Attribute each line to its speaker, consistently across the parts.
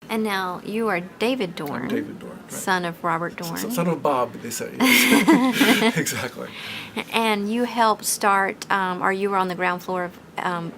Speaker 1: And now you are David Dorn.
Speaker 2: I'm David Dorn, right.
Speaker 1: Son of Robert Dorn.
Speaker 2: Son of Bob, they say. Yes. Exactly.
Speaker 1: And you helped start, or you were on the ground floor of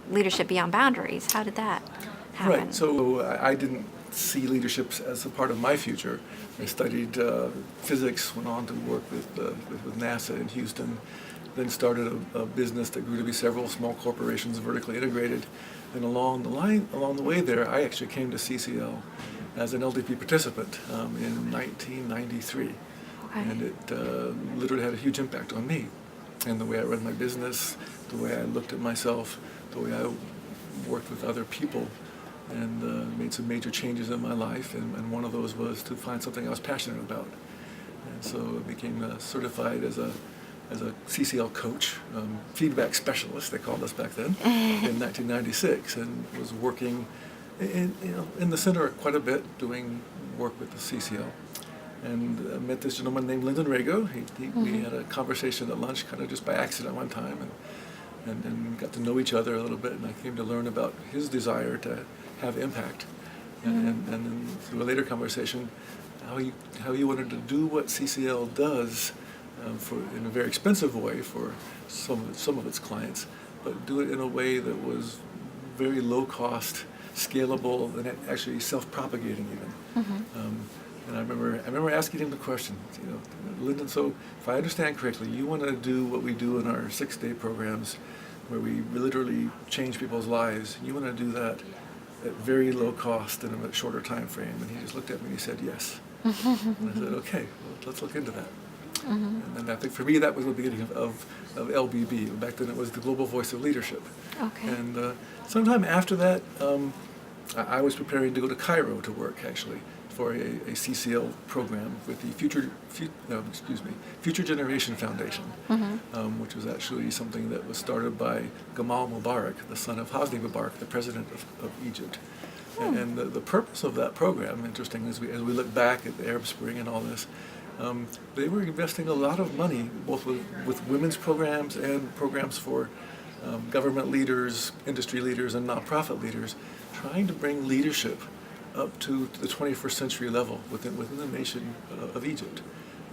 Speaker 1: Leadership Beyond Boundaries. How did that happen?
Speaker 2: Right. So I didn't see leadership as a part of my future. I studied physics, went on to work with NASA in Houston, then started a business that grew to be several small corporations, vertically integrated. And along the way there, I actually came to CCL as an LDP participant in 1993.
Speaker 1: Okay.
Speaker 2: And it literally had a huge impact on me and the way I run my business, the way I looked at myself, the way I worked with other people, and made some major changes in my life. And one of those was to find something I was passionate about. And so I became certified as a CCL coach, feedback specialist, they called us back then, in 1996, and was working in the center quite a bit, doing work with the CCL. And I met this gentleman named Lyndon Rago. We had a conversation at lunch, kind of just by accident one time, and got to know each other a little bit, and I came to learn about his desire to have impact. And then through a later conversation, how he wanted to do what CCL does, in a very expensive way for some of its clients, but do it in a way that was very low cost, scalable, and actually self-propagating even. And I remember asking him the question, Lyndon, so if I understand correctly, you want to do what we do in our 6-day programs, where we literally change people's lives. You want to do that at very low cost in a shorter time frame. And he just looked at me and he said, yes. And I said, okay, well, let's look into that. And I think for me that was the beginning of LBB. Back then it was the Global Voice of Leadership.
Speaker 1: Okay.
Speaker 2: And sometime after that, I was preparing to go to Cairo to work actually for a CCL program with the Future Generation Foundation, which was actually something that was started by Gamal Mubarak, the son of Hosni Mubarak, the president of Egypt. And the purpose of that program, interesting, as we look back at the Arab Spring and all this, they were investing a lot of money, both with women's programs and programs for government leaders, industry leaders, and nonprofit leaders, trying to bring leadership up to the 21st century level within the nation of Egypt.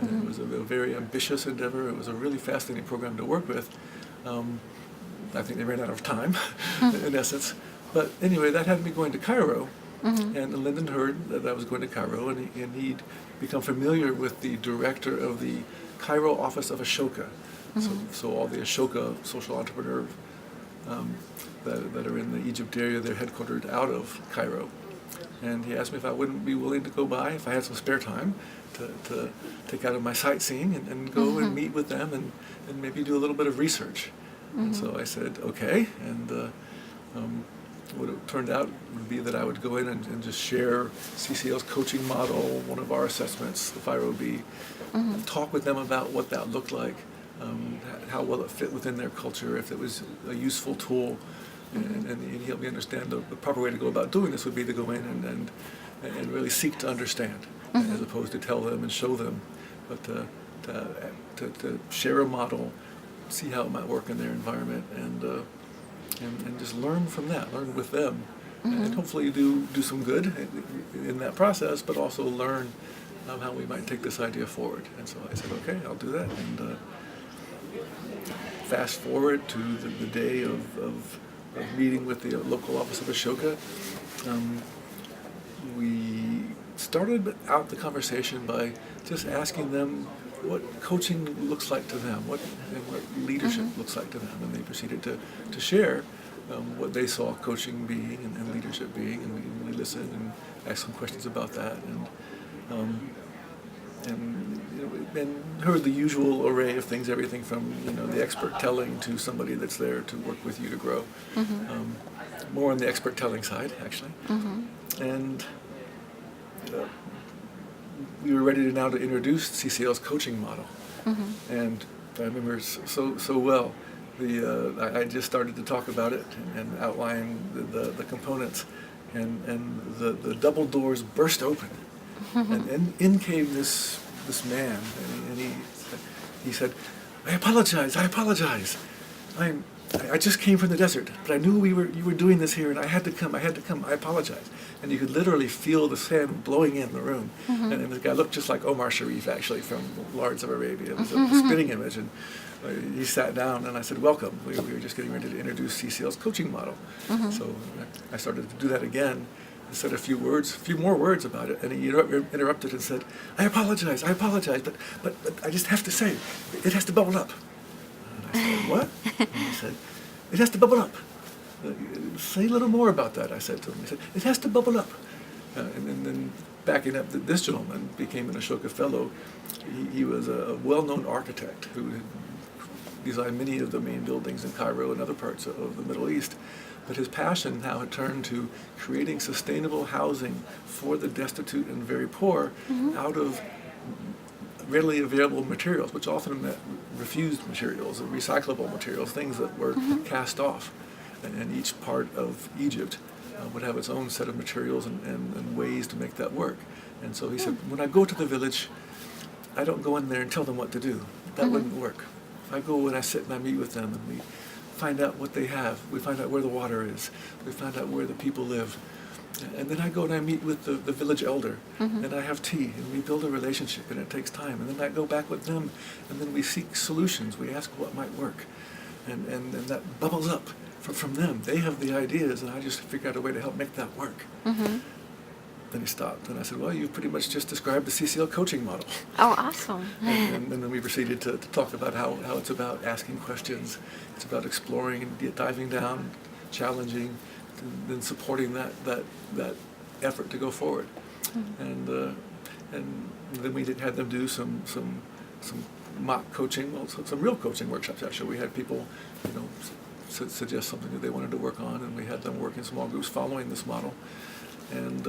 Speaker 2: And it was a very ambitious endeavor. It was a really fascinating program to work with. I think they ran out of time, in essence. But anyway, that had me going to Cairo. And Lyndon heard that I was going to Cairo, and he'd become familiar with the director of the Cairo office of Ashoka. So all the Ashoka social entrepreneur that are in the Egypt area, they're headquartered out of Cairo. And he asked me if I wouldn't be willing to go by, if I had some spare time, to take out of my sightseeing and go and meet with them and maybe do a little bit of research. And so I said, okay. And what it turned out would be that I would go in and just share CCL's coaching model, one of our assessments, the FIRO-B, and talk with them about what that looked like, how well it fit within their culture, if it was a useful tool. And he helped me understand the proper way to go about doing this would be to go in and really seek to understand, as opposed to tell them and show them, but to share a model, see how it might work in their environment, and just learn from that, learn with them, and hopefully do some good in that process, but also learn how we might take this idea forward. And so I said, okay, I'll do that. And fast forward to the day of meeting with the local office of Ashoka, we started out the conversation by just asking them what coaching looks like to them, what leadership looks like to them, and they proceeded to share what they saw coaching being and leadership being, and we listened and asked some questions about that, and heard the usual array of things, everything from the expert telling to somebody that's there to work with you to grow. More on the expert telling side, actually. And we were ready now to introduce CCL's coaching model. And I remember so well. I just started to talk about it and outline the components, and the double doors burst open, and in came this man, and he said, I apologize. I just came from the desert, but I knew you were doing this here, and I had to come. I apologize. And you could literally feel the sand blowing in the room. And the guy looked just like Omar Sharif, actually, from Lawrence of Arabia. It was a spitting image. And he sat down, and I said, welcome. We were just getting ready to introduce CCL's coaching model. So I started to do that again. I said a few more words about it, and he interrupted and said, I apologize, but I just have to say, it has to bubble up. And I said, what? And he said, it has to bubble up. Say a little more about that, I said to him. He said, it has to bubble up. And then backing up, this gentleman became an Ashoka Fellow. He was a well-known architect who had designed many of the main buildings in Cairo and other parts of the Middle East. But his passion now had turned to creating sustainable housing for the destitute and very poor out of readily available materials, which often meant refused materials, recyclable materials, things that were cast off. And each part of Egypt would have its own set of materials and ways to make that work. And so he said, when I go to the village, I don't go in there and tell them what to do. That wouldn't work. I go and I sit and I meet with them, and we find out what they have. We find out where the water is. We find out where the people live. And then I go and I meet with the village elder, and I have tea, and we build a relationship, and it takes time. And then I go back with them, and then we seek solutions. We ask what might work. And that bubbles up from them. They have the ideas, and I just figure out a way to help make that work. Then he stopped, and I said, well, you've pretty much just described the CCL coaching model.
Speaker 1: Oh, awesome.
Speaker 2: And then we proceeded to talk about how it's about asking questions. It's about exploring and diving down, challenging, and then supporting that effort to go forward. And then we had them do some mock coaching, well, some real coaching workshops, actually. We had people, suggest something that they wanted to work on, and we had them work in small groups following this model. And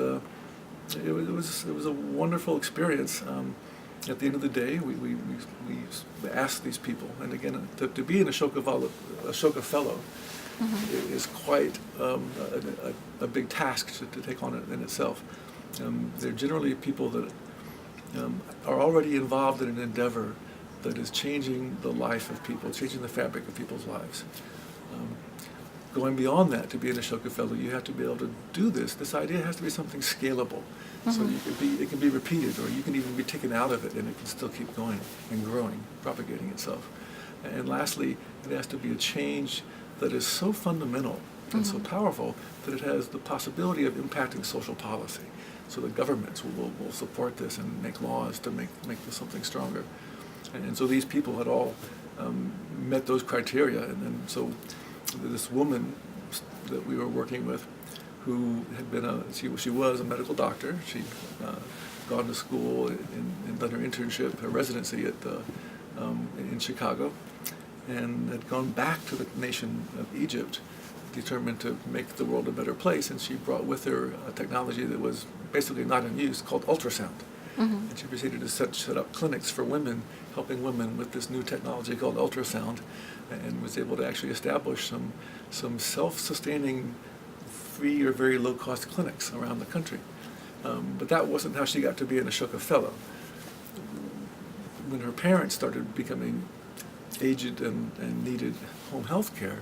Speaker 2: it was a wonderful experience. At the end of the day, we asked these people, and again, to be an Ashoka Fellow is quite a big task to take on in itself. They're generally people that are already involved in an endeavor that is changing the life of people, changing the fabric of people's lives. Going beyond that, to be an Ashoka Fellow, you have to be able to do this. This idea has to be something scalable. So it can be repeated, or you can even be taken out of it, and it can still keep going and growing, propagating itself. And lastly, it has to be a change that is so fundamental and so powerful that it has the possibility of impacting social policy. So the governments will support this and make laws to make this something stronger. And so these people had all met those criteria, and so this woman that we were working with, who had been she was a medical doctor. She'd gone to school and done her internship, her residency in Chicago, and had gone back to the nation of Egypt, determined to make the world a better place. And she brought with her a technology that was basically not in use, called ultrasound. And she proceeded to set up clinics for women, helping women with this new technology called ultrasound, and was able to actually establish some self-sustaining, free or very low-cost clinics around the country. But that wasn't how she got to be an Ashoka Fellow. When her parents started becoming aged and needed home health care,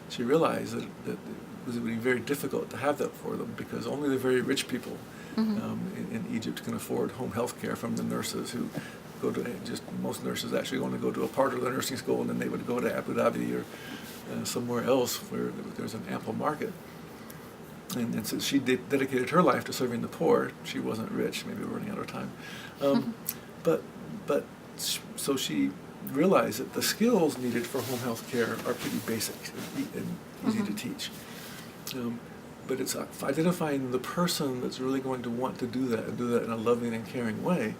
Speaker 2: she realized that it was going to be very difficult to have that for them, because only the very rich people in Egypt can afford home health care from the nurses who go to, most nurses actually only go to a part of the nursing school, and then they would go to Abu Dhabi or somewhere else where there's an ample market. And since she dedicated her life to serving the poor, she wasn't rich. Maybe we're running out of time. So she realized that the skills needed for home health care are pretty basic and easy to teach. But it's identifying the person that's really going to want to do that, and do that in a loving and caring way,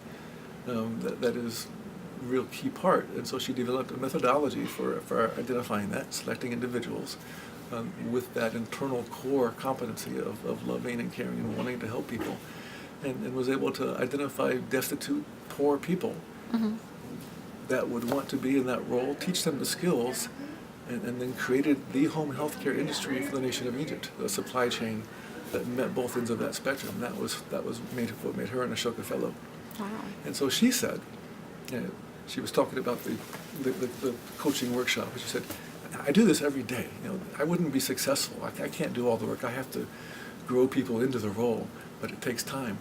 Speaker 2: that is a real key part. And so she developed a methodology for identifying that, selecting individuals with that internal core competency of loving and caring and wanting to help people, and was able to identify destitute, poor people that would want to be in that role, teach them the skills, and then created the home health care industry for the nation of Egypt, a supply chain that met both ends of that spectrum. That was what made her an Ashoka Fellow.
Speaker 1: Wow.
Speaker 2: And so she said, she was talking about the coaching workshop, and she said, I do this every day. I wouldn't be successful. I can't do all the work. I have to grow people into the role, but it takes time.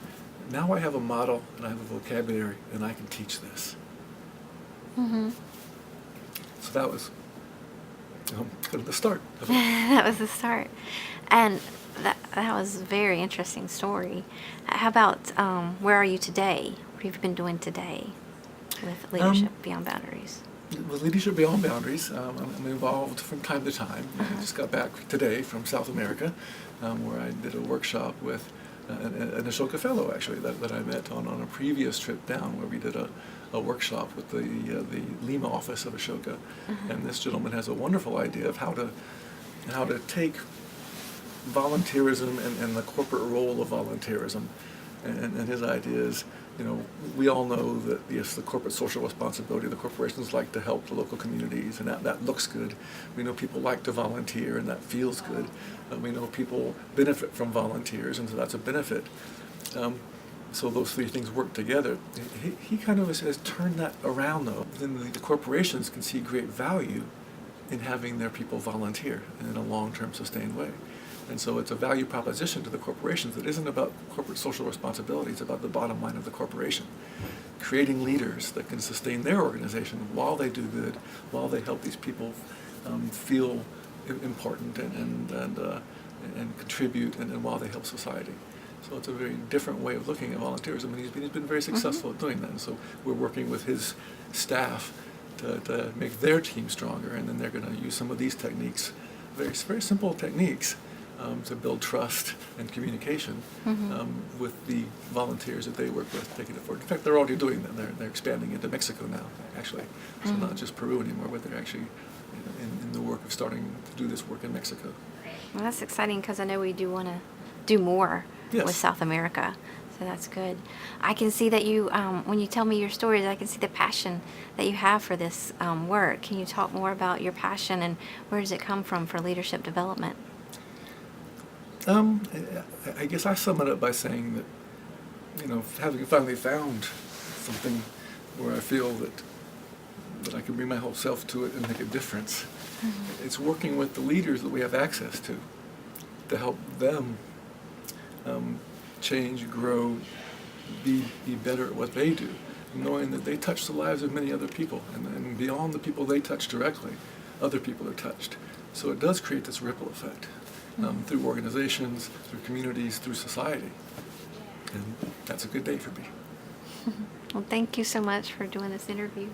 Speaker 2: Now I have a model and I have a vocabulary, and I can teach this.
Speaker 1: Mm-hmm.
Speaker 2: So that was kind of the start of it.
Speaker 1: That was the start. And that was a very interesting story. How about where are you today? What have you been doing today with Leadership Beyond Boundaries?
Speaker 2: With Leadership Beyond Boundaries, I'm involved from time to time. I just got back today from South America, where I did a workshop with an Ashoka fellow, actually, that I met on a previous trip down, where we did a workshop with the Lima office of Ashoka. And this gentleman has a wonderful idea of how to take volunteerism and the corporate role of volunteerism. And his idea is, we all know that, yes, the corporate social responsibility, the corporations like to help the local communities, and that looks good. We know people like to volunteer, and that feels good. We know people benefit from volunteers, and so that's a benefit. So those three things work together. He kind of has turned that around, though. Then the corporations can see great value in having their people volunteer in a long-term sustained way. And so it's a value proposition to the corporations that isn't about corporate social responsibility, it's about the bottom line of the corporation. Creating leaders that can sustain their organization while they do good, while they help these people feel important and contribute, and while they help society. So it's a very different way of looking at volunteerism, and he's been very successful at doing that. And so we're working with his staff to make their team stronger, and then they're going to use some of these techniques, very simple techniques, to build trust and communication with the volunteers that they work with, taking it forward. In fact, they're already doing that. They're expanding into Mexico now, actually. So not just Peru anymore, but they're actually in the work of starting to do this work in Mexico.
Speaker 1: Well, that's exciting, because I know we do want to do more with South America. So that's good. I can see that you, when you tell me your stories, I can see the passion that you have for this work. Can you talk more about your passion, and where does it come from for leadership development?
Speaker 2: I guess I sum it up by saying that, having finally found something where I feel that I can bring my whole self to it and make a difference, it's working with the leaders that we have access to help them change, grow, be better at what they do, knowing that they touch the lives of many other people, and beyond the people they touch directly, other people are touched. So it does create this ripple effect. Through organizations, through communities, through society. And that's a good day for me.
Speaker 1: Well, thank you so much for doing this interview.